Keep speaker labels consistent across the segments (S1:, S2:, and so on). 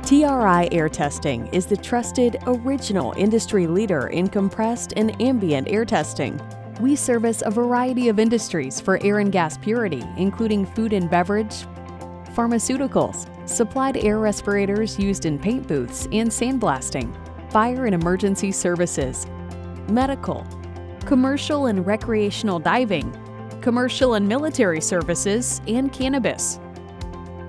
S1: TRI Air Testing is the trusted, original industry leader in compressed and ambient air testing. We service a variety of industries for air and gas purity, including food and beverage, pharmaceuticals, supplied air respirators used in paint booths and sandblasting, fire and emergency services, medical, commercial and recreational diving, commercial and military services, and cannabis.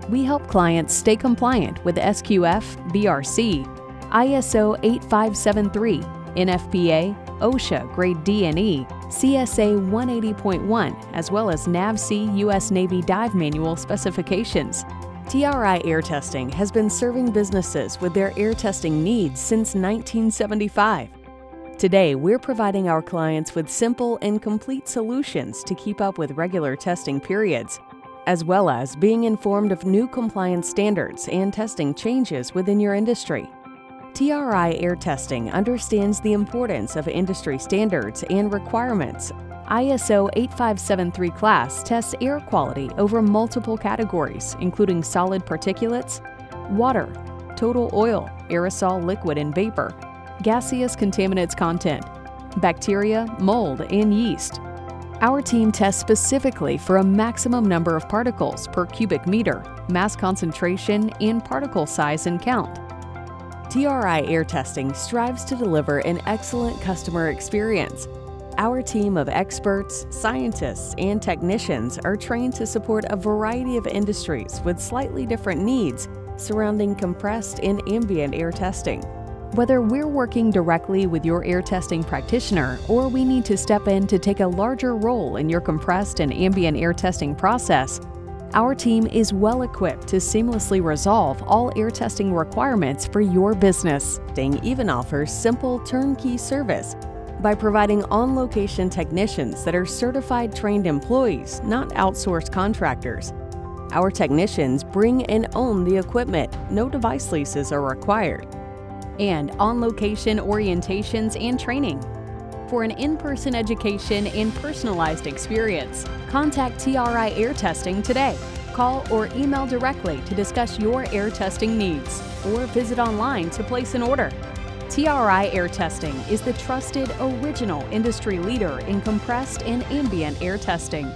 S1: We help clients stay compliant with SQF, BRC, ISO 8573, NFPA, OSHA Grade D and E, CSA 180.1, as well as NAVC U.S. Navy Dive Manual specifications. TRI Air Testing has been serving businesses with their air testing needs since 1975. Today, we're providing our clients with simple and complete solutions to keep up with regular testing periods, as well as being informed of new compliance standards and testing changes within your industry. TRI Air Testing understands the importance of industry standards and requirements. ISO 8573 class tests air quality over multiple categories, including solid particulates, water, total oil, aerosol, liquid, and vapor, gaseous contaminants content, bacteria, mold, and yeast. Our team tests specifically for a maximum number of particles per cubic meter, mass concentration, and particle size and count. TRI Air Testing strives to deliver an excellent customer experience. Our team of experts, scientists, and technicians are trained to support a variety of industries with slightly different needs surrounding compressed and ambient air testing. Whether we're working directly with your air testing practitioner or we need to step in to take a larger role in your compressed and ambient air testing process, our team is well equipped to seamlessly resolve all air testing requirements for your business. Testing even offers simple turnkey service by providing on-location technicians that are certified trained employees, not outsourced contractors. Our technicians bring and own the equipment, no device leases are required, and on-location orientations and training. For an in-person education and personalized experience, contact TRI Air Testing today. Call or email directly to discuss your air testing needs, or visit online to place an order. TRI Air Testing is the trusted, original industry leader in compressed and ambient air testing.